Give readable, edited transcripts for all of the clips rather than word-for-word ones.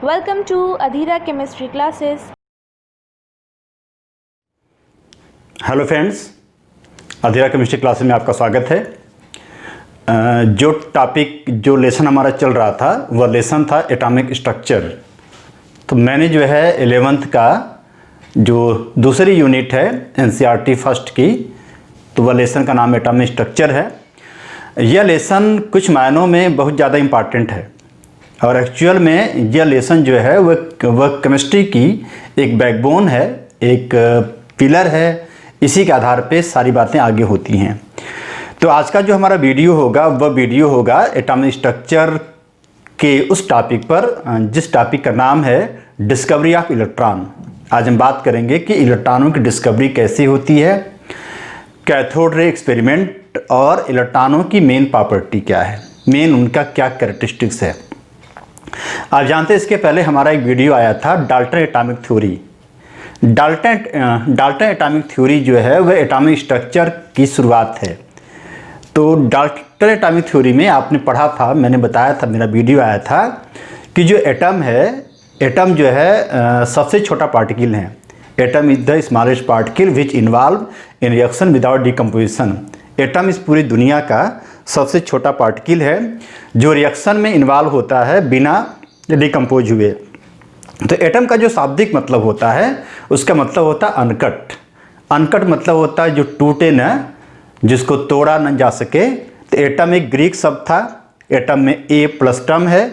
Welcome to Adhira Chemistry Classes. Hello friends, Adhira Chemistry Classes में आपका स्वागत है। जो लेसन हमारा चल रहा था वह लेसन था एटॉमिक स्ट्रक्चर। तो मैंने जो है 11th का जो दूसरी यूनिट है एनसीईआरटी फर्स्ट की, तो वह लेसन का नाम एटॉमिक स्ट्रक्चर है। यह लेसन कुछ मायनों में बहुत ज़्यादा इम्पॉर्टेंट है और एक्चुअल में यह लेसन जो है वह केमिस्ट्री की एक बैकबोन है, एक पिलर है। इसी के आधार पे सारी बातें आगे होती हैं। तो आज का जो हमारा वीडियो होगा वह वीडियो होगा एटॉमिक स्ट्रक्चर के उस टॉपिक पर जिस टॉपिक का नाम है डिस्कवरी ऑफ इलेक्ट्रॉन। आज हम बात करेंगे कि इलेक्ट्रॉनों की डिस्कवरी कैसे होती है, कैथोड रे एक्सपेरिमेंट और इलेक्ट्रॉनों की मेन प्रॉपर्टी क्या है, मेन उनका क्या कैरेक्टरिस्टिक्स है। आप जानते हैं इसके पहले हमारा एक वीडियो आया था Dalton atomic theory. Dalton atomic theory जो है वह एटॉमिक स्ट्रक्चर की शुरुआत है। तो डाल्टन एटॉमिक थ्योरी में आपने पढ़ा था, मैंने बताया था, मेरा वीडियो आया था कि जो एटम है, एटम जो है सबसे छोटा पार्टिकल है। Atom is the smallest particle which involve in reaction without decomposition. Atom इस पूरी दुनिया का सबसे छोटा पार्टिकल है जो रिएक्शन में इन्वॉल्व होता है बिना डिकम्पोज हुए। तो एटम का जो शाब्दिक मतलब होता है उसका मतलब होता है अनकट। अनकट मतलब होता है जो टूटे न, जिसको तोड़ा न जा सके। तो एटम एक ग्रीक शब्द था। एटम में ए प्लस टर्म है।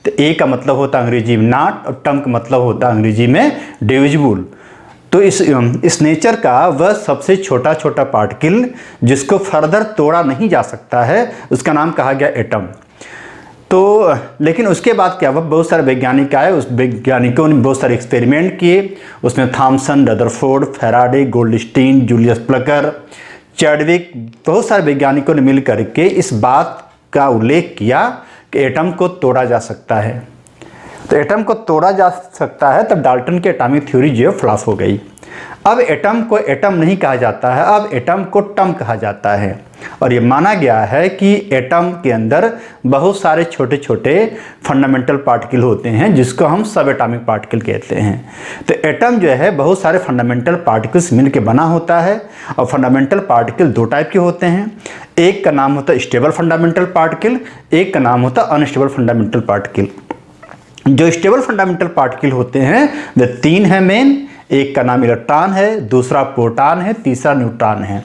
तो ए का मतलब होता है अंग्रेजी में नॉट और टर्म का मतलब होता है अंग्रेजी में डिविजिबल। तो इस नेचर का वह सबसे छोटा छोटा पार्टिकल जिसको फर्दर तोड़ा नहीं जा सकता है, उसका नाम कहा गया एटम। तो लेकिन उसके बाद क्या हुआ, बहुत सारे वैज्ञानिक आए, उस वैज्ञानिकों ने बहुत सारे एक्सपेरिमेंट किए। उसमें Thomson, Rutherford, Faraday, Goldstein, Julius Plucker, Chadwick, बहुत सारे वैज्ञानिकों ने मिल करके इस बात का उल्लेख किया कि एटम को तोड़ा जा सकता है। तो एटम को तोड़ा जा सकता है, तब डाल्टन की एटॉमिक थ्योरी जो है फ्लॉप हो गई। अब एटम को एटम नहीं कहा जाता है, अब एटम को टम कहा जाता है। और ये माना गया है कि एटम के अंदर बहुत सारे छोटे छोटे फंडामेंटल पार्टिकल होते हैं जिसको हम सब एटॉमिक पार्टिकल कहते हैं। तो एटम जो है बहुत सारे फंडामेंटल पार्टिकल्स मिलकर बना होता है। और फंडामेंटल पार्टिकल दो टाइप के होते हैं। एक का नाम होता है स्टेबल फंडामेंटल पार्टिकल, एक का नाम होता है अनस्टेबल फंडामेंटल पार्टिकल। जो स्टेबल फंडामेंटल पार्टिकल होते हैं वे तीन हैं मेन। एक का नाम इलेक्ट्रॉन है, दूसरा प्रोटॉन है, तीसरा न्यूट्रॉन है।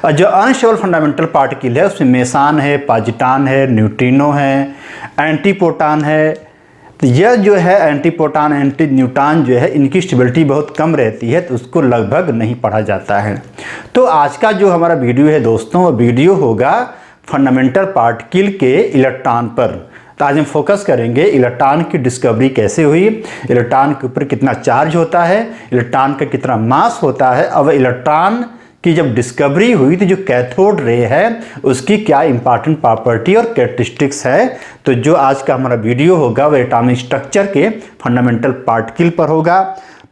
और जो अनस्टेबल फंडामेंटल पार्टिकल है उसमें मेसान है, पॉजिट्रॉन है, न्यूट्रिनो है, एंटी प्रोटॉन है। तो यह जो है एंटी प्रोटॉन, एंटी न्यूट्रॉन जो है, इनकी स्टेबिलिटी बहुत कम रहती है, तो उसको लगभग नहीं पढ़ा जाता है। तो आज का जो हमारा वीडियो है दोस्तों, वो वीडियो होगा फंडामेंटल पार्टिकल के इलेक्ट्रॉन पर। तो आज हम फोकस करेंगे इलेक्ट्रॉन की डिस्कवरी कैसे हुई, इलेक्ट्रॉन के ऊपर कितना चार्ज होता है, इलेक्ट्रॉन का कितना मास होता है। अब इलेक्ट्रॉन की जब डिस्कवरी हुई तो जो कैथोड रे है उसकी क्या इंपॉर्टेंट प्रॉपर्टी और कैरेक्टरिस्टिक्स है। तो जो आज का हमारा वीडियो होगा वह एटॉमिक स्ट्रक्चर के फंडामेंटल पार्टिकल पर होगा।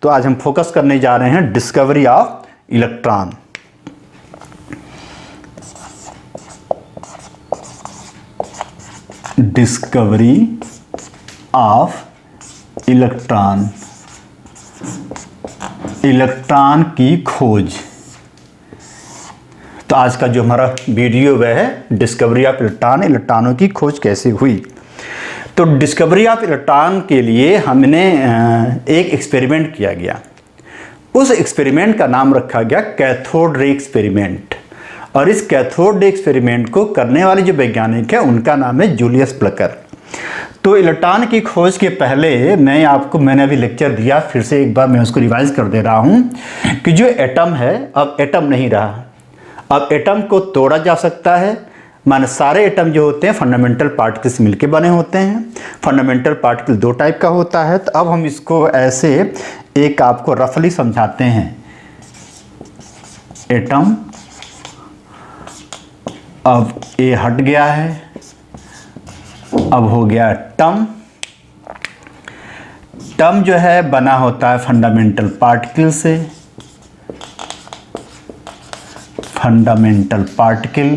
तो आज हम फोकस करने जा रहे हैं discovery of electron. Discovery of electron, electron की खोज। तो आज का जो हमारा वीडियो वह है डिस्कवरी ऑफ इलेक्ट्रॉन, इलेक्ट्रॉनों की खोज कैसे हुई। तो डिस्कवरी ऑफ इलेक्ट्रॉन के लिए हमने एक एक्सपेरिमेंट किया गया। उस एक्सपेरिमेंट का नाम रखा गया कैथोड रे एक्सपेरिमेंट। और इस कैथोड रे एक्सपेरिमेंट को करने वाले जो वैज्ञानिक है उनका नाम है जूलियस प्लकर। तो इलेक्ट्रॉन की खोज के पहले मैंने अभी लेक्चर दिया, फिर से एक बार मैं उसको रिवाइज कर दे रहा हूँ कि जो एटम है अब एटम नहीं रहा। अब एटम को तोड़ा जा सकता है, माने सारे एटम जो होते हैं फंडामेंटल पार्टिकल्स मिलके बने होते हैं। फंडामेंटल पार्टिकल दो टाइप का होता है। तो अब हम इसको ऐसे एक आपको रफली समझाते हैं। एटम, अब ए हट गया है, अब हो गया टम। टम जो है बना होता है फंडामेंटल पार्टिकल से। फंडामेंटल पार्टिकल,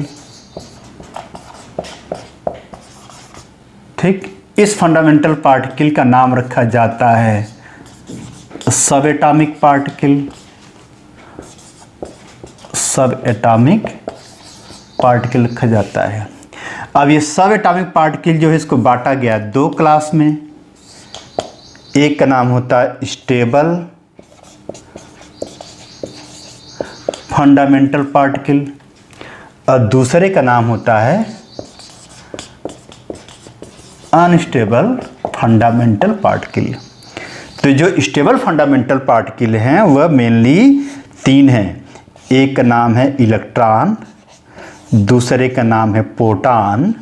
ठीक। इस फंडामेंटल पार्टिकल का नाम रखा जाता है सब एटॉमिक पार्टिकल। सब एटॉमिक पार्टिकल रखा जाता है। अब ये सब एटॉमिक पार्टिकल जो है इसको बांटा गया 2 क्लास में। एक का नाम होता है स्टेबल फंडामेंटल पार्टिकल और दूसरे का नाम होता है अनस्टेबल फंडामेंटल पार्टिकल। तो जो स्टेबल फंडामेंटल पार्टिकल हैं वह मेनली 3 हैं। एक का नाम है इलेक्ट्रॉन, दूसरे का नाम है प्रोटॉन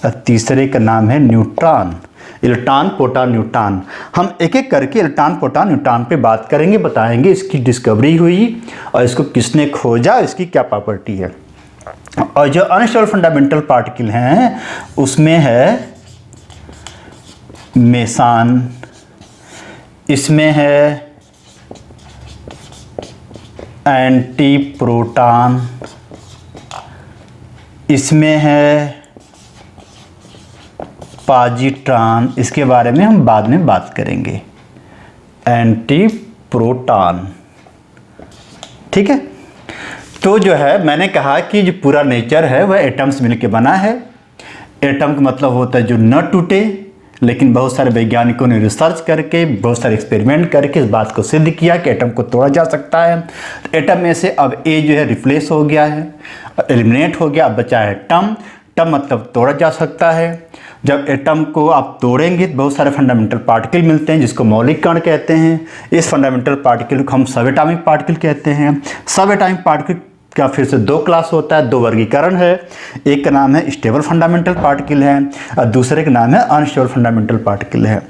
और तीसरे का नाम है न्यूट्रॉन। Electron, proton, neutron. हम एक एक करके इलेक्ट्रॉन, प्रोटॉन, न्यूट्रॉन पे बात करेंगे, बताएंगे इसकी डिस्कवरी हुई और इसको किसने खोजा, इसकी क्या प्रॉपर्टी है। और जो अनस्टेबल फंडामेंटल पार्टिकल हैं उसमें है मेसान, इसमें है एंटी प्रोटॉन, इसमें है पॉजिट्रॉन। इसके बारे में हम बाद में बात करेंगे। एंटी प्रोटॉन, ठीक है। तो जो है मैंने कहा कि जो पूरा नेचर है वह एटम्स मिलकर बना है। एटम का मतलब होता है जो न टूटे, लेकिन बहुत सारे वैज्ञानिकों ने रिसर्च करके, बहुत सारे एक्सपेरिमेंट करके इस बात को सिद्ध किया कि एटम को तोड़ा जा सकता है। तो एटम में से अब ए जो है रिप्लेस हो गया है, एलिमिनेट हो गया, अब बचा है टम। टम मतलब तोड़ा जा सकता है। जब एटम को आप तोड़ेंगे तो बहुत सारे फंडामेंटल पार्टिकल मिलते हैं जिसको मौलिक कण कहते हैं। इस फंडामेंटल पार्टिकल को हम सब एटॉमिक पार्टिकल कहते हैं। सब एटॉमिक पार्टिकल का फिर से 2 क्लास होता है, 2 वर्गीकरण है। एक का नाम है स्टेबल फंडामेंटल पार्टिकल है और दूसरे का नाम है अनस्टेबल फंडामेंटल पार्टिकल है।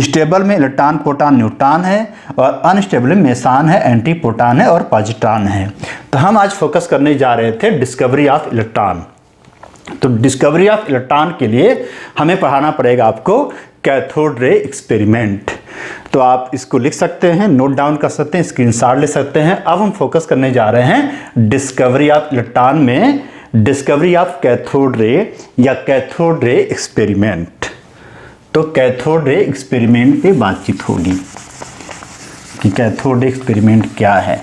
स्टेबल में इलेक्ट्रॉन, प्रोटॉन, न्यूट्रॉन है और अनस्टेबल में मेसान है, एंटी प्रोटॉन है और पॉजिट्रॉन है। तो हम आज फोकस करने जा रहे थे डिस्कवरी ऑफ इलेक्ट्रॉन। तो डिस्कवरी ऑफ इलेक्ट्रॉन के लिए हमें पढ़ाना पड़ेगा आपको कैथोड रे एक्सपेरिमेंट। तो आप इसको लिख सकते हैं, नोट डाउन कर सकते हैं, स्क्रीनशॉट ले सकते हैं। अब हम फोकस करने जा रहे हैं डिस्कवरी ऑफ इलेक्ट्रॉन में डिस्कवरी ऑफ कैथोड रे या कैथोड रे एक्सपेरिमेंट। तो कैथोड रे एक्सपेरिमेंट पे बातचीत होगी कि कैथोड रे एक्सपेरिमेंट क्या है।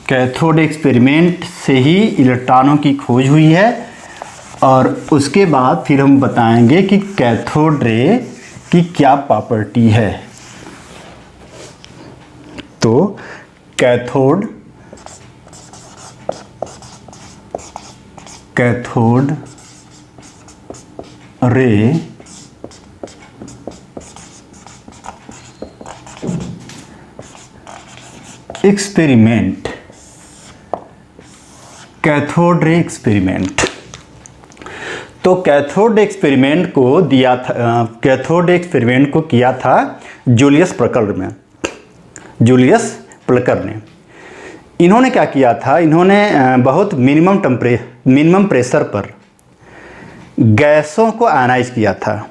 कैथोड एक्सपेरिमेंट से ही इलेक्ट्रॉनों की खोज हुई है और उसके बाद फिर हम बताएंगे कि कैथोड रे की क्या प्रॉपर्टी है। तो cathode ray experiment, cathode ray experiment. तो कैथोड एक्सपेरिमेंट को दिया था, कैथोड एक्सपेरिमेंट को किया था जूलियस प्लकर में। जूलियस प्लकर ने, इन्होंने क्या किया था, इन्होंने बहुत मिनिमम प्रेशर पर गैसों को आयनाइज किया था।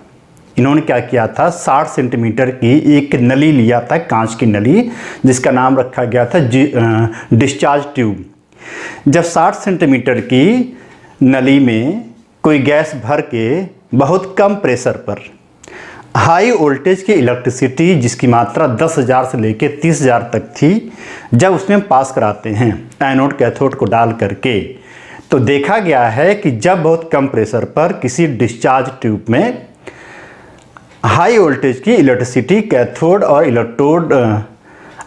इन्होंने क्या किया था, 60 सेंटीमीटर की एक नली लिया था, कांच की नली, जिसका नाम रखा गया था डिस्चार्ज ट्यूब। जब 60 सेंटीमीटर की नली में कोई गैस भर के बहुत कम प्रेशर पर हाई वोल्टेज की इलेक्ट्रिसिटी जिसकी मात्रा 10,000 से लेकर 30,000 तक थी, जब उसमें पास कराते हैं एनोड कैथोड को डाल करके, तो देखा गया है कि जब बहुत कम प्रेशर पर किसी डिस्चार्ज ट्यूब में हाई वोल्टेज की इलेक्ट्रिसिटी कैथोड और इलेक्ट्रोड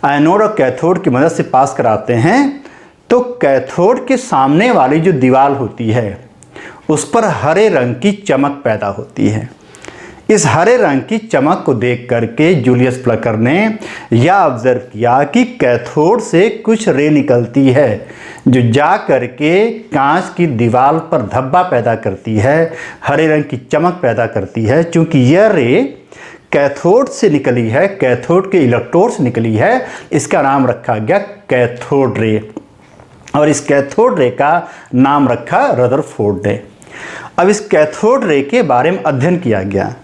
एनोड और कैथोड की मदद से पास कराते हैं, तो कैथोड के सामने वाली जो दीवार होती है उस पर हरे रंग की चमक पैदा होती है। इस हरे रंग की चमक को देख करके जूलियस प्लकर ने यह ऑब्जर्व किया कि कैथोड से कुछ रे निकलती है जो जा करके कांच की दीवार पर धब्बा पैदा करती है, हरे रंग की चमक पैदा करती है। चूंकि यह रे कैथोड से निकली है, कैथोड के इलेक्ट्रोड से निकली है, इसका नाम रखा गया कैथोड रे और इस कैथोड रे का नाम रखा रदरफोर्ड ने। अब इस कैथोड रे के बारे में अध्ययन किया गया।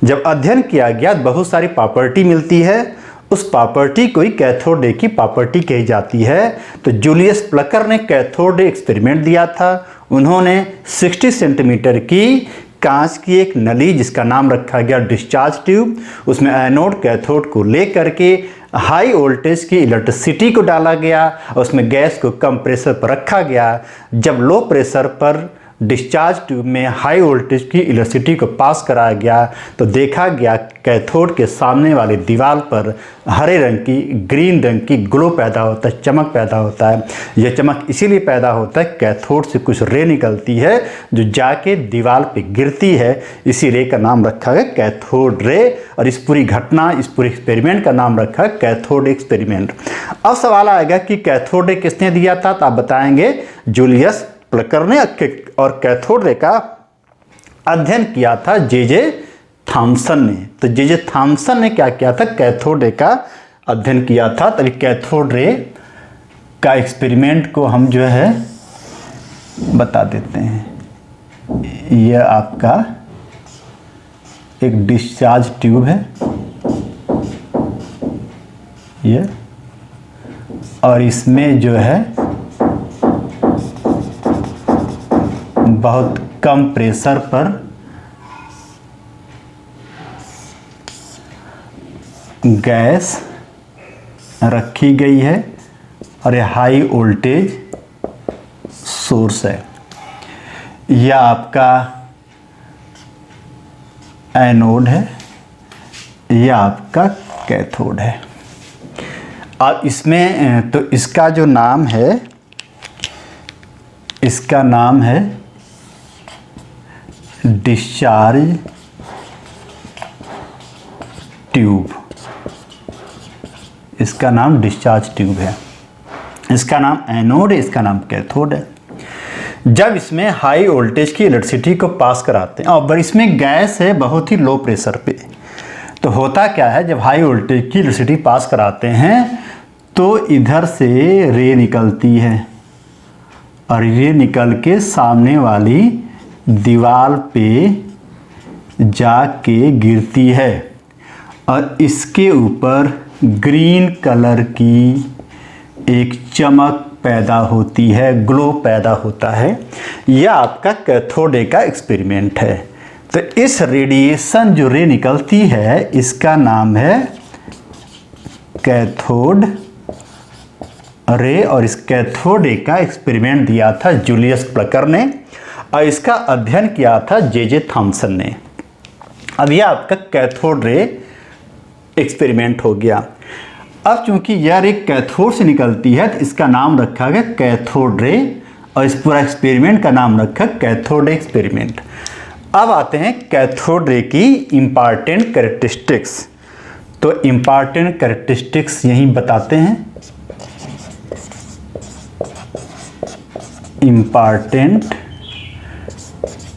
जब अध्ययन किया गया बहुत सारी प्रॉपर्टी मिलती है उस प्रॉपर्टी को ही कैथोड रे की प्रॉपर्टी कही जाती है। तो जूलियस प्लकर ने कैथोड रे एक्सपेरिमेंट दिया था। उन्होंने 60 सेंटीमीटर की कांच की एक नली, जिसका नाम रखा गया डिस्चार्ज ट्यूब, उसमें एनोड कैथोड को ले करके हाई वोल्टेज की इलेक्ट्रिसिटी को डाला गया और उसमें गैस को कम प्रेशर पर रखा गया। जब लो प्रेशर पर डिस्चार्ज ट्यूब में हाई वोल्टेज की इलेक्ट्रिसिटी को पास कराया गया तो देखा गया कैथोड के सामने वाली दीवार पर हरे रंग की, ग्रीन रंग की ग्लो पैदा होता है, चमक पैदा होता है। यह चमक इसीलिए पैदा होता है कैथोड से कुछ रे निकलती है जो जाके दीवार पे गिरती है। इसी रे का नाम रखा है कैथोड रे और इस पूरी घटना, इस पूरे एक्सपेरिमेंट का नाम रखा है कैथोड एक्सपेरिमेंट। अब सवाल आएगा कि कैथोड रे किसने दिया था, तो आप बताएंगे जूलियस प्लकर ने, और कैथोड रे का अध्ययन किया था जे थॉमसन ने। तो जे थॉमसन ने क्या किया था, कैथोड रे का अध्ययन किया था। तभी कैथोड रे का एक्सपेरिमेंट को हम जो है बता देते हैं। यह आपका एक डिस्चार्ज ट्यूब है ये, और इसमें जो है बहुत कम प्रेशर पर गैस रखी गई है और यह हाई वोल्टेज सोर्स है। यह आपका एनोड है, यह आपका कैथोड है। अब इसमें तो इसका जो नाम है, इसका नाम है डिस्चार्ज ट्यूब। इसका नाम डिस्चार्ज ट्यूब है, इसका नाम एनोड है, इसका नाम कैथोड है। जब इसमें हाई वोल्टेज की इलेक्ट्रिसिटी को पास कराते हैं और इसमें गैस है बहुत ही लो प्रेशर पे, तो होता क्या है, जब हाई वोल्टेज की इलेक्ट्रिसिटी पास कराते हैं तो इधर से रे निकलती है और ये निकल के सामने वाली दीवार पे जाके गिरती है और इसके ऊपर ग्रीन कलर की एक चमक पैदा होती है, ग्लो पैदा होता है। यह आपका कैथोड रे का एक्सपेरिमेंट है। तो इस रेडिएशन जो रे निकलती है इसका नाम है कैथोड रे, और इस कैथोड रे का एक्सपेरिमेंट दिया था जूलियस प्लकर ने और इसका अध्ययन किया था जे थॉमसन ने। अब यह आपका कैथोड रे एक्सपेरिमेंट हो गया। अब चूंकि यह रे कैथोड से निकलती है तो इसका नाम रखा गया कैथोड रे और इस पूरा एक्सपेरिमेंट का नाम रखा कैथोड रे एक्सपेरिमेंट। अब आते हैं कैथोड रे की इम्पॉर्टेंट कैरेक्टरिस्टिक्स। तो इम्पॉर्टेंट कैरेक्टरिस्टिक्स यहीं बताते हैं। Important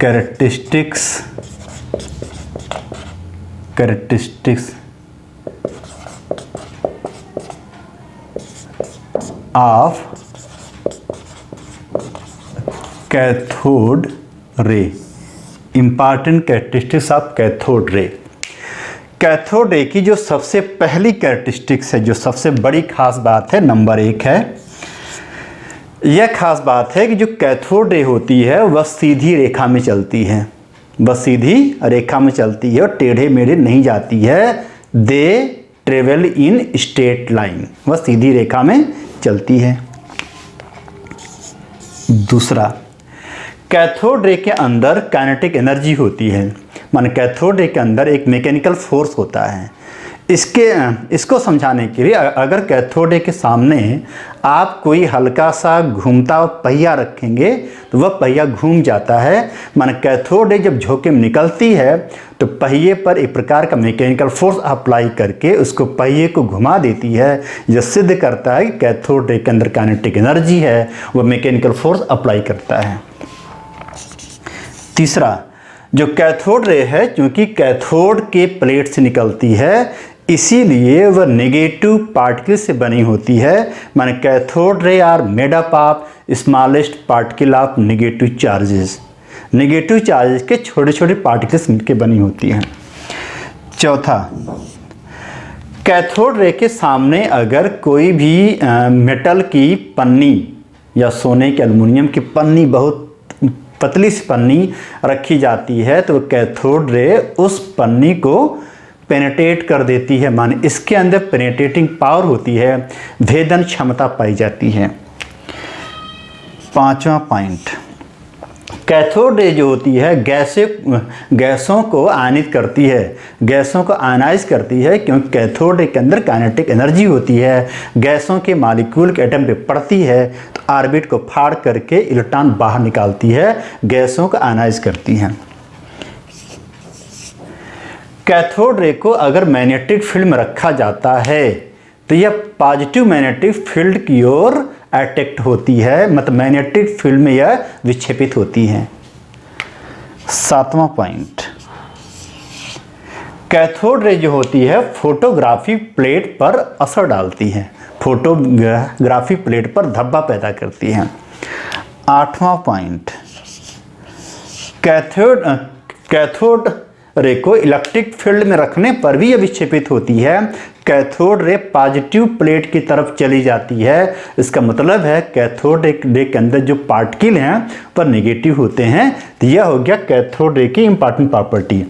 characteristics of cathode ray. Important characteristics of cathode ray. Cathode ray की जो सबसे पहली कैरेक्टरिस्टिक्स है, जो सबसे बड़ी खास बात है, नंबर 1 है, यह खास बात है कि जो कैथोड रे होती है वह सीधी रेखा में चलती है, वह सीधी रेखा में चलती है और टेढ़े मेढ़े नहीं जाती है। They travel in straight line, वह सीधी रेखा में चलती है। दूसरा, कैथोड रे के अंदर काइनेटिक एनर्जी होती है, माने कैथोड रे के अंदर एक मैकेनिकल फोर्स होता है। इसको समझाने के लिए अगर कैथोड रे के सामने आप कोई हल्का सा घूमता पहिया रखेंगे तो वह पहिया घूम जाता है। माने कैथोड रे जब झोंके में निकलती है तो पहिए पर एक प्रकार का मैकेनिकल फोर्स अप्लाई करके उसको पहिए को घुमा देती है। यह सिद्ध करता है कि कैथोड रे के अंदर काइनेटिक एनर्जी है, वह मैकेनिकल फोर्स अप्लाई करता है। तीसरा, जो कैथोड रे है चूँकि कैथोड के प्लेट से निकलती है इसीलिए वह नेगेटिव पार्टिकल से बनी होती है। माने cathode ray are made up of smallest particle of negative charges. Negative charges के छोटे छोटे पार्टिकल्स मिलकर बनी होती हैं। चौथा, कैथोड रे के सामने अगर कोई भी मेटल की पन्नी या सोने के एल्युमिनियम की पन्नी, बहुत पतली सी पन्नी रखी जाती है, तो कैथोड रे उस पन्नी को पेनिट्रेट कर देती है, माने इसके अंदर पेनिट्रेटिंग पावर होती है, भेदन क्षमता पाई जाती है। 5वां पॉइंट, कैथोड रे जो होती है गैसों को आयनित करती है, गैसों को आयनाइज करती है, क्योंकि कैथोड रे के अंदर काइनेटिक एनर्जी होती है। गैसों के मॉलिक्यूल के एटम पे पड़ती है तो ऑर्बिट को फाड़ करके इलेक्ट्रॉन बाहर निकालती है, गैसों को आयनाइज करती है। कैथोड रे को अगर मैग्नेटिक फील्ड में रखा जाता है तो यह पॉजिटिव मैग्नेटिक फील्ड की ओर अट्रैक्ट होती है, मतलब मैग्नेटिक फील्ड में यह विक्षेपित होती है। 7वां पॉइंट, कैथोड रे जो होती है फोटोग्राफी प्लेट पर असर डालती है, फोटोग्राफी प्लेट पर धब्बा पैदा करती है। 8वां पॉइंट, कैथोड रे को इलेक्ट्रिक फील्ड में रखने पर भी यह विक्षेपित होती है। कैथोड रे पॉजिटिव प्लेट की तरफ चली जाती है, इसका मतलब है कैथोड रे के अंदर जो पार्टिकल हैं पर नेगेटिव होते हैं। तो यह हो गया कैथोड रे की इंपॉर्टेंट प्रॉपर्टी।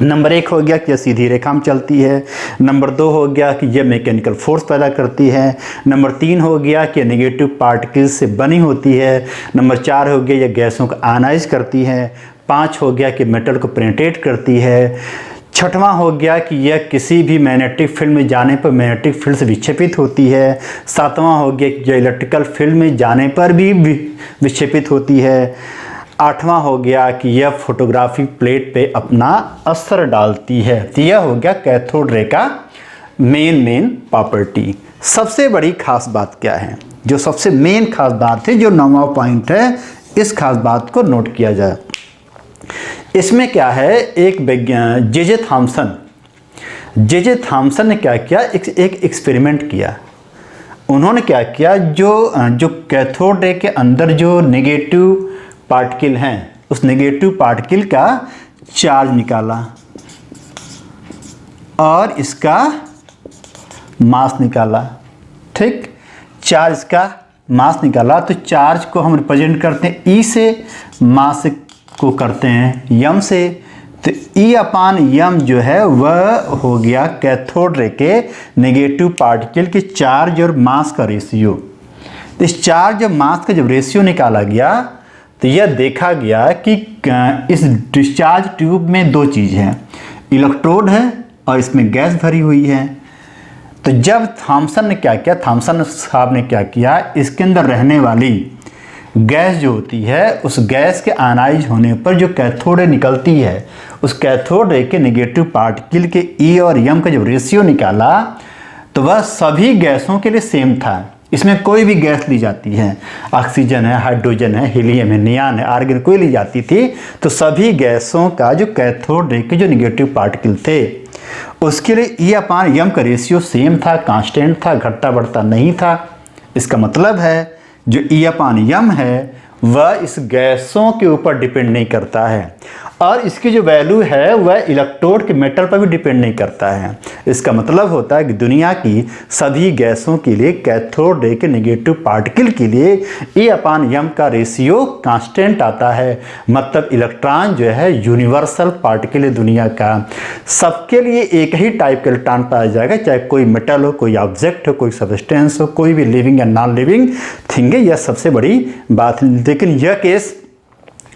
नंबर 1 हो गया कि यह सीधी रेखा में चलती है। नंबर 2 हो गया कि यह मैकेनिकल फोर्स पैदा करती है। नंबर 3 हो गया कि नेगेटिव पार्टिकल्स से बनी होती है। नंबर 4 हो गया यह गैसों को आयनाइज करती है। 5 हो गया कि मेटल को पेनिट्रेट करती है। 6वां हो गया कि यह किसी भी मैग्नेटिक फील्ड में जाने पर मैग्नेटिक फील्ड से विक्षेपित होती है। 7वां हो गया कि यह इलेक्ट्रिकल फील्ड में जाने पर भी विक्षेपित होती है। 8वां हो गया कि यह फोटोग्राफी प्लेट पे अपना असर डालती है। तो यह हो गया कैथोड रे का मेन प्रॉपर्टी। सबसे बड़ी खास बात क्या है, जो सबसे मेन खास बात है, जो 9वां पॉइंट है, इस खास बात को नोट किया जाए। इसमें क्या है, एक वैज्ञानिक जे थॉमसन ने क्या किया, एक एक्सपेरिमेंट किया। उन्होंने क्या किया, जो कैथोड रे के अंदर जो नेगेटिव पार्टिकल हैं, उस नेगेटिव पार्टिकल का चार्ज निकाला और इसका मास निकाला। ठीक, चार्ज का मास निकाला, तो चार्ज को हम रिप्रेजेंट करते हैं ई से, मास को करते हैं यम से। तो E/m जो है वह हो गया कैथोड रे के नेगेटिव पार्टिकल के चार्ज और मास का रेशियो। तो इस चार्ज और मास का जब रेशियो निकाला गया तो यह देखा गया कि इस डिस्चार्ज ट्यूब में 2 चीज़ हैं, इलेक्ट्रोड है और इसमें गैस भरी हुई है। तो जब थॉमसन साहब ने क्या किया, इसके अंदर रहने वाली गैस जो होती है, उस गैस के आयनाइज होने पर जो कैथोड रे निकलती है, उस कैथोड रे के नेगेटिव पार्टिकल के E और M का जब रेशियो निकाला तो वह सभी गैसों के लिए सेम था। इसमें कोई भी गैस ली जाती है, ऑक्सीजन है, हाइड्रोजन है, हीलियम है, नियान है, आर्गन कोई ली जाती थी, तो सभी गैसों का जो कैथोड रे के जो नेगेटिव पार्टिकल थे उसके लिए E/m का रेशियो सेम था, कांस्टेंट था, घटता बढ़ता नहीं था। इसका मतलब है जो E/m है वह इस गैसों के ऊपर डिपेंड नहीं करता है, और इसकी जो वैल्यू है वह इलेक्ट्रोड के मेटल पर भी डिपेंड नहीं करता है। इसका मतलब होता है कि दुनिया की सभी गैसों के लिए कैथोड रे के नेगेटिव पार्टिकल के लिए E/m का रेशियो कांस्टेंट आता है। मतलब इलेक्ट्रॉन जो है यूनिवर्सल पार्टिकल है दुनिया का, सबके लिए एक ही टाइप का इलेक्ट्रॉन पाया जाएगा, चाहे कोई मेटल हो, कोई ऑब्जेक्ट हो, कोई सब्सटेंस हो, कोई भी लिविंग या नॉन लिविंग थिंग है। यह सबसे बड़ी बात, लेकिन यह केस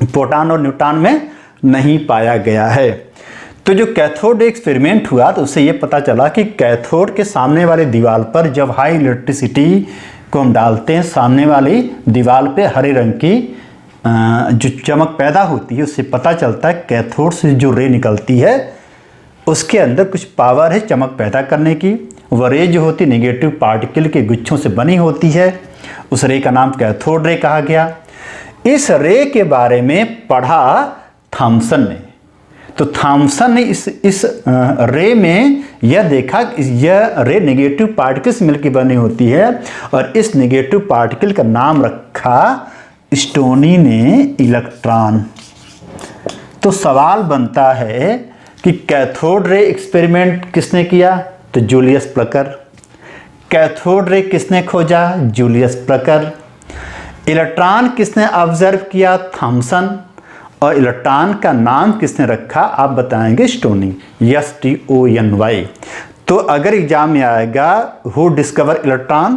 प्रोटॉन और न्यूट्रॉन में नहीं पाया गया है। तो जो कैथोड एक्सपेरिमेंट हुआ तो उससे ये पता चला कि कैथोड के सामने वाले दीवार पर जब हाई इलेक्ट्रिसिटी को हम डालते हैं, सामने वाली दीवार पे हरे रंग की जो चमक पैदा होती है, उससे पता चलता है कैथोड से जो रे निकलती है उसके अंदर कुछ पावर है चमक पैदा करने की। वह रे जो होती नेगेटिव पार्टिकल के गुच्छों से बनी होती है, उस रे का नाम कैथोड रे कहा गया। इस रे के बारे में पढ़ा थॉमसन ने, तो थॉमसन ने इस रे में यह देखा कि यह रे नेगेटिव पार्टिकल से मिलकर बनी होती है, और इस नेगेटिव पार्टिकल का नाम रखा स्टोनी ने इलेक्ट्रॉन। तो सवाल बनता है कि कैथोड रे एक्सपेरिमेंट किसने किया? तो जूलियस प्लकर। कैथोड रे किसने खोजा? Julius Plucker. इलेक्ट्रॉन किसने ऑब्जर्व किया? थॉमसन। और इलेक्ट्रॉन का नाम किसने रखा? आप बताएंगे स्टोनी, STONY। तो अगर एग्जाम में आएगा हु डिस्कवर इलेक्ट्रॉन,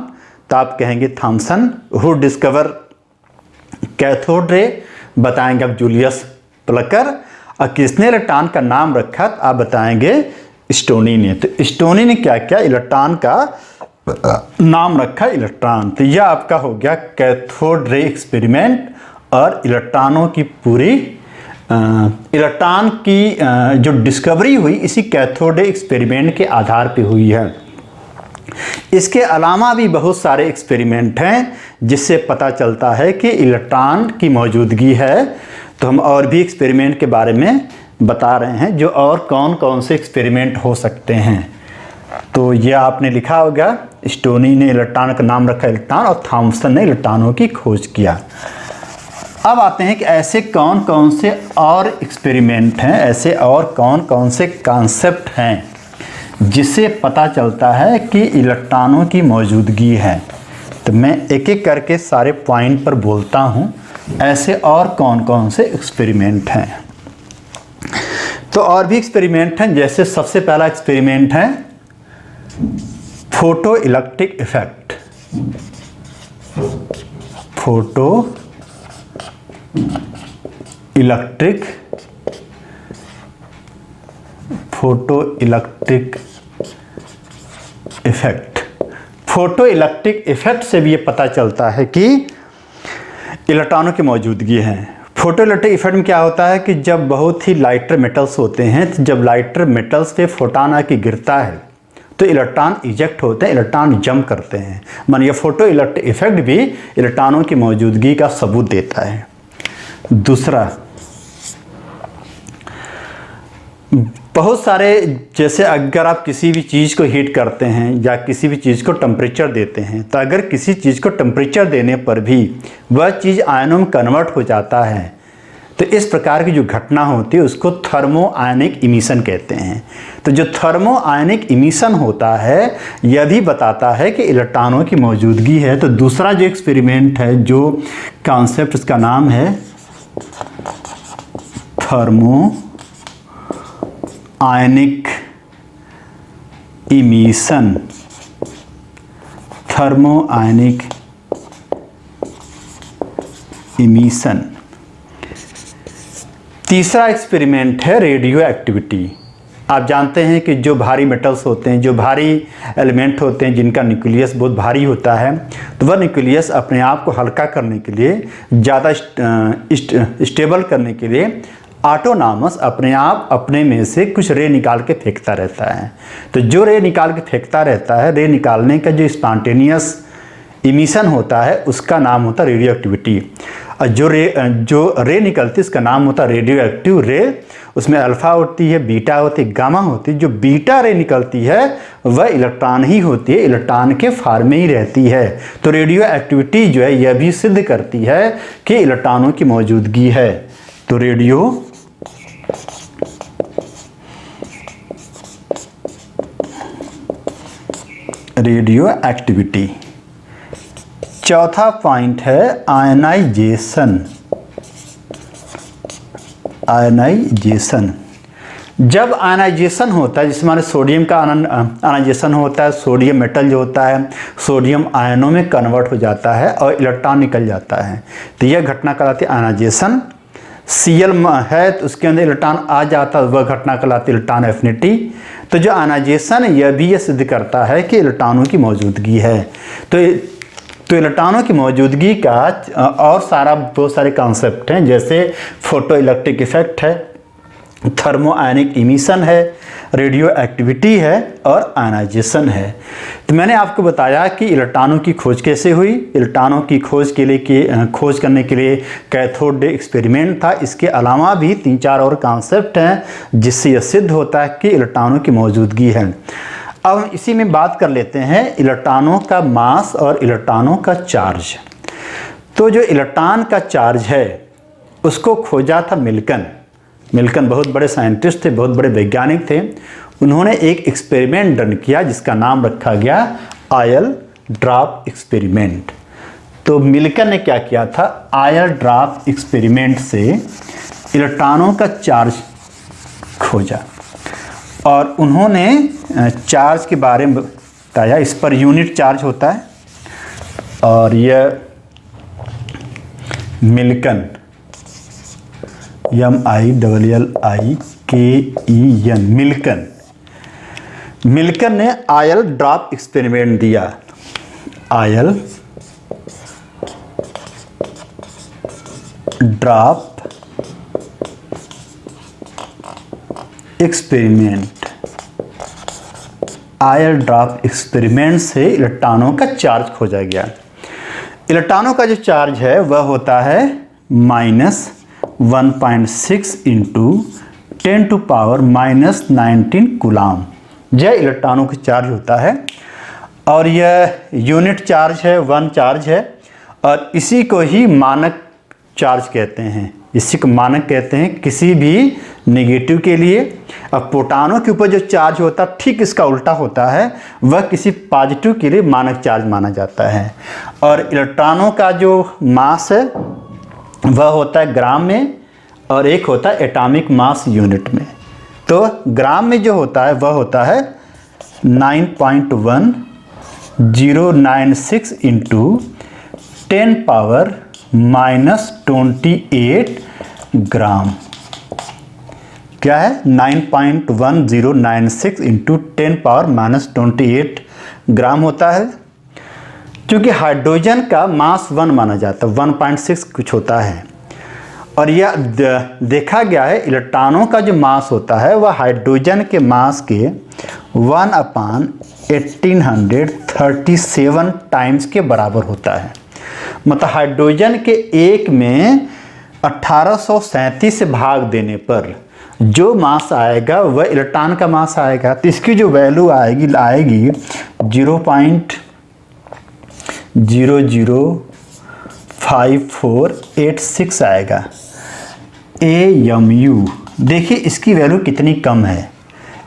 तो आप कहेंगे Thompson. Who discover cathode ray, बताएंगे आप जूलियस प्लकर। और किसने इलेक्ट्रॉन का नाम रखा? तो आप बताएंगे स्टोनी ने। तो स्टोनी ने क्या किया? इलेक्ट्रॉन का नाम रखा इलेक्ट्रॉन। तो यह आपका हो गया कैथोड रे एक्सपेरिमेंट। और इलेक्ट्रॉनों की पूरी इलेक्ट्रॉन की जो डिस्कवरी हुई इसी कैथोड रे एक्सपेरिमेंट के आधार पे हुई है। इसके अलावा भी बहुत सारे एक्सपेरिमेंट हैं जिससे पता चलता है कि इलेक्ट्रॉन की मौजूदगी है। तो हम और भी एक्सपेरिमेंट के बारे में बता रहे हैं जो और कौन कौन से एक्सपेरिमेंट हो सकते हैं। तो ये आपने लिखा होगा, स्टोनी ने इलेक्ट्रॉन का नाम रखा इलेक्ट्रॉन और थॉमसन ने इलेक्ट्रॉनों की खोज किया। अब आते हैं कि ऐसे कौन कौन से और एक्सपेरिमेंट हैं, ऐसे और कौन कौन से कॉन्सेप्ट हैं जिससे पता चलता है कि इलेक्ट्रॉनों की मौजूदगी है। तो मैं एक एक करके सारे पॉइंट पर बोलता हूँ, ऐसे और कौन कौन से एक्सपेरिमेंट हैं। तो और भी एक्सपेरिमेंट हैं, जैसे सबसे पहला एक्सपेरिमेंट है photo electric effect. Photo electric effect. Photo electric effect से भी ये पता चलता है कि इलेक्ट्रॉनों की मौजूदगी है। फोटो इलेक्ट्रिक इफेक्ट में क्या होता है कि जब बहुत ही लाइटर मेटल्स होते हैं, तो जब लाइटर मेटल्स पे फोटोन आके गिरता है तो इलेक्ट्रॉन इजेक्ट होते हैं, इलेक्ट्रॉन जंप करते हैं। मानिए फोटो इलेक्ट्रिक इफेक्ट भी इलेक्ट्रॉनों की मौजूदगी का सबूत देता है। दूसरा, बहुत सारे, जैसे अगर आप किसी भी चीज़ को हीट करते हैं या किसी भी चीज़ को टेम्परेचर देते हैं, तो अगर किसी चीज़ को टेम्परेचर देने पर भी वह चीज़ आयनों में कन्वर्ट हो जाता है, तो इस प्रकार की जो घटना होती है उसको थर्मो आयनिक इमिशन कहते हैं। तो जो थर्मो आयनिक इमिशन होता है यह भी बताता है कि इलेक्ट्रॉनों की मौजूदगी है। तो दूसरा जो एक्सपेरिमेंट है, जो कॉन्सेप्ट, उसका नाम है थर्मो आयनिक इमिशन। थर्मो आयनिक इमिशन। तीसरा एक्सपेरिमेंट है रेडियो एक्टिविटी। आप जानते हैं कि जो भारी मेटल्स होते हैं, जो भारी एलिमेंट होते हैं, जिनका न्यूक्लियस बहुत भारी होता है, तो वह न्यूक्लियस अपने आप को हल्का करने के लिए, ज़्यादा स्टेबल करने के लिए ऑटोनॉमस अपने आप अपने में से कुछ रे निकाल के फेंकता रहता है। तो जो रे निकाल के फेंकता रहता है, रे निकालने का जो स्पॉन्टेनियस इमिशन होता है उसका नाम होता है रेडियो एक्टिविटी। और जो रे निकलती है उसका नाम होता है रेडियो एक्टिव रे। उसमें अल्फ़ा होती है, बीटा होती है, गामा होती है। जो बीटा रे निकलती है वह इलेक्ट्रॉन ही होती है, इलेक्ट्रॉन के फॉर्म में ही रहती है। तो रेडियो एक्टिविटी जो है यह भी सिद्ध करती है कि इलेक्ट्रॉनों की मौजूदगी है। तो रेडियो एक्टिविटी। चौथा पॉइंट है आयनाइजेशन। आयनाइजेशन, जब आयनाइजेशन होता है, जिसमें हमारे सोडियम का आयनाइजेशन होता है, सोडियम मेटल जो होता है सोडियम आयनों में कन्वर्ट हो जाता है और इलेक्ट्रॉन निकल जाता है, तो यह घटना कहलाती है आयनाइजेशन। Cl है तो उसके अंदर इलेक्ट्रॉन आ जाता है, वह घटना कहलाती है इलेक्ट्रॉन एफिनिटी। तो जो आयनाइजेशन है यह भी ये सिद्ध करता है कि इलेक्ट्रॉनों की मौजूदगी है। तो इलेक्ट्रॉनों की मौजूदगी का और बहुत सारे कॉन्सेप्ट हैं, जैसे फोटो इलेक्ट्रिक इफेक्ट है, थर्मो आयनिक इमिशन है, रेडियो एक्टिविटी है और आयनाइजेशन है। तो मैंने आपको बताया कि इलेक्ट्रॉनों की खोज कैसे हुई। इलेक्ट्रॉनों की खोज खोज करने के लिए कैथोड रे एक्सपेरिमेंट था। इसके अलावा भी 3-4 और कॉन्सेप्ट हैं जिससे यह सिद्ध होता है कि इलेक्ट्रॉनों की मौजूदगी है। अब हम इसी में बात कर लेते हैं इलेक्ट्रॉनों का मास और इलेक्ट्रॉनों का चार्ज। तो जो इलेक्ट्रॉन का चार्ज है उसको खोजा था मिल्कन बहुत बड़े साइंटिस्ट थे, बहुत बड़े वैज्ञानिक थे। उन्होंने एक एक्सपेरिमेंट डन किया जिसका नाम रखा गया आयल ड्रॉप एक्सपेरिमेंट। तो मिल्कन ने क्या किया था, आयल ड्रॉप एक्सपेरिमेंट से इलेक्ट्रॉनों का चार्ज खोजा और उन्होंने चार्ज के बारे में बताया। इस पर यूनिट चार्ज होता है और यह मिल्कन MILLIKEN मिल्कन ने आयल ड्रॉप एक्सपेरिमेंट दिया। Oil drop experiment, oil drop experiment से इलेक्ट्रॉनों का चार्ज खोजा गया। इलेक्ट्रॉनों का जो चार्ज है वह होता है -1.6 इंटू 10⁻⁻19 कूलाम। यह इलेक्ट्रॉनों का चार्ज होता है और यह यूनिट चार्ज है, 1 चार्ज है और इसी को ही मानक चार्ज कहते हैं। इसी को मानक कहते हैं किसी भी नेगेटिव के लिए। अब प्रोटॉनों के ऊपर जो चार्ज होता है ठीक इसका उल्टा होता है, वह किसी पॉजिटिव के लिए मानक चार्ज माना जाता है। और इलेक्ट्रॉनों का जो मास है वह होता है ग्राम में और एक होता है एटॉमिक मास यूनिट में। तो ग्राम में जो होता है वह होता है 9.1096 इंटू 10⁻⁻28 ग्राम। क्या है, 9.1096 इंटू 10⁻⁻28 ग्राम होता है। क्योंकि हाइड्रोजन का मास 1 माना जाता है, 1.6 कुछ होता है और यह देखा गया है इलेक्ट्रॉनों का जो मास होता है वह हाइड्रोजन के मास के 1/1837 टाइम्स के बराबर होता है। मतलब हाइड्रोजन के एक में 1837 से भाग देने पर जो मास आएगा वह इलेक्ट्रॉन का मास आएगा। तो इसकी जो वैल्यू आएगी 0.005486 आएगा AMU। देखिए इसकी वैल्यू कितनी कम है,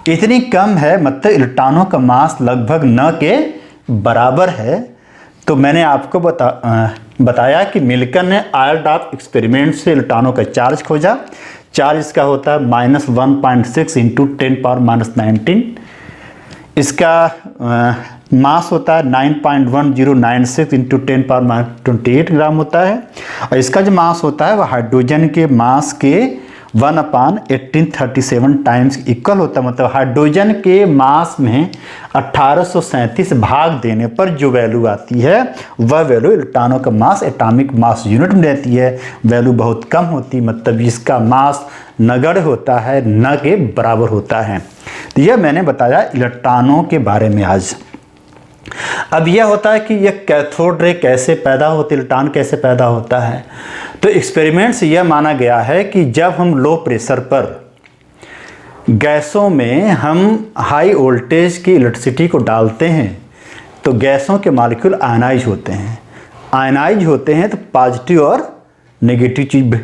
इतनी कम है मतलब इलेक्ट्रॉनों का मास लगभग न के बराबर है। तो मैंने आपको बताया कि मिल्कन ने आयल ड्रॉप एक्सपेरिमेंट से इलेक्ट्रॉनों का चार्ज खोजा। चार्ज इसका होता है -1.6 इंटू 10⁻⁻19। इसका मास होता है 9.1096 इंटू 10⁻28 ग्राम होता है और इसका जो मास होता है वह हाइड्रोजन के मास के 1/1837 टाइम्स इक्वल होता है। मतलब हाइड्रोजन के मास में 1837 भाग देने पर जो वैल्यू आती है वह वैल्यू इलेक्ट्रॉनों का मास एटॉमिक मास यूनिट में रहती है। वैल्यू बहुत कम होती, मतलब इसका मास नगण्य होता है, न के बराबर होता है। तो यह मैंने बताया इलेक्ट्रॉनों के बारे में आज। अब यह होता है कि यह कैथोड रे कैसे पैदा होती है, इलेक्ट्रॉन कैसे पैदा होता है। तो एक्सपेरिमेंट से यह माना गया है कि जब हम लो प्रेशर पर गैसों में हम हाई वोल्टेज की इलेक्ट्रिसिटी को डालते हैं तो गैसों के मॉलिक्यूल आयनाइज होते हैं। आयनाइज होते हैं तो पॉजिटिव और नेगेटिव चीज़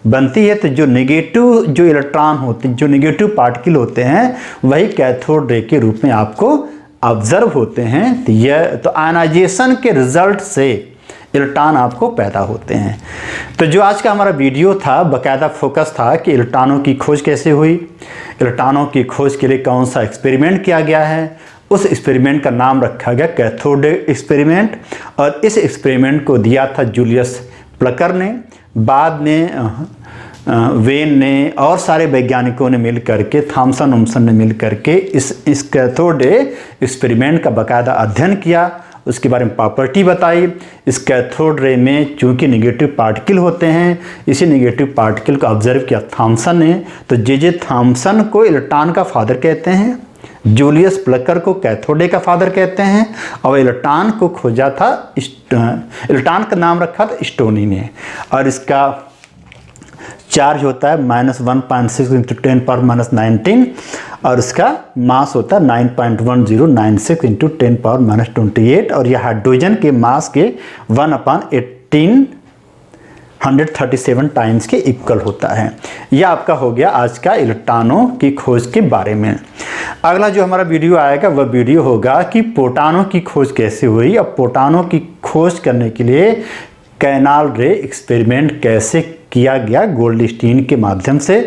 बनती है। तो जो नेगेटिव जो इलेक्ट्रॉन होते हैं, जो नेगेटिव पार्टिकल होते हैं वही कैथोड रे के रूप में आपको ऑब्जर्व होते हैं। तो यह तो आयनाइजेशन के रिजल्ट से इलेक्ट्रॉन आपको पैदा होते हैं। तो जो आज का हमारा वीडियो था बाकायदा फोकस था कि इलेक्ट्रॉनों की खोज कैसे हुई, इलेक्ट्रॉनों की खोज के लिए कौन सा एक्सपेरिमेंट किया गया है। उस एक्सपेरिमेंट का नाम रखा गया कैथोड एक्सपेरिमेंट और इस एक्सपेरिमेंट को दिया था जूलियस प्लकर ने। बाद में वेन ने और सारे वैज्ञानिकों ने मिल करके, थॉमसन ने मिल करके इस कैथोड एक्सपेरिमेंट का बाकायदा अध्ययन किया, उसके बारे में प्रॉपर्टी बताई। इस कैथोड रे में चूंकि नेगेटिव पार्टिकल होते हैं, इसी नेगेटिव पार्टिकल को ऑब्जर्व किया थॉमसन ने। तो जे थॉमसन को इलेक्ट्रॉन का फादर कहते हैं, जूलियस प्लकर को कैथोड का फादर कहते हैं और इलेक्ट्रॉन को खोजा था, इलेक्ट्रॉन का नाम रखा था स्टोनी ने। और इसका चार्ज होता है -1.6 इंटू 10⁻⁻19 और इसका मास होता है 9.1096 इंटू 10⁻⁻28 और यह हाइड्रोजन के मास के 1/18 137 टाइम्स के इक्वल होता है। यह आपका हो गया आज का इलेक्ट्रॉनों की खोज के बारे में। अगला जो हमारा वीडियो आएगा वह वीडियो होगा कि प्रोटॉनों की खोज कैसे हुई और प्रोटॉनों की खोज करने के लिए कैनाल रे एक्सपेरिमेंट कैसे किया गया गोल्डस्टीन के माध्यम से।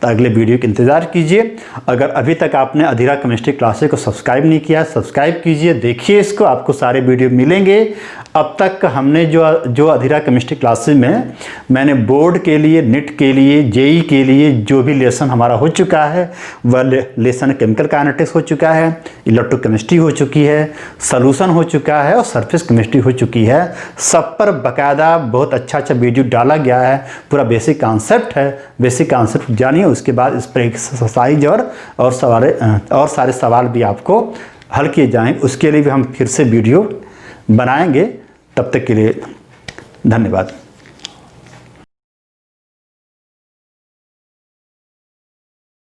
तो अगले वीडियो का इंतज़ार कीजिए। अगर अभी तक आपने अधीरा केमिस्ट्री क्लासेस को सब्सक्राइब नहीं किया, सब्सक्राइब कीजिए, देखिए इसको, आपको सारे वीडियो मिलेंगे। अब तक हमने जो अधीरा केमिस्ट्री क्लासेस में मैंने बोर्ड के लिए, निट के लिए, जेई के लिए जो भी लेसन हमारा हो चुका है वह लेसन केमिकल काइनेटिक्स हो चुका है, इलेक्ट्रोकेमिस्ट्री हो चुकी है, सॉल्यूशन हो चुका है और सरफेस केमिस्ट्री हो चुकी है। सब पर बाकायदा बहुत अच्छा वीडियो डाला गया है। पूरा बेसिक कॉन्सेप्ट है, बेसिक कॉन्सेप्ट जानिए, उसके बाद इस पर एक्सरसाइज और सारे सवाल भी आपको हल किए जाएंगे। उसके लिए भी हम फिर से वीडियो बनाएंगे। तब तक के लिए धन्यवाद।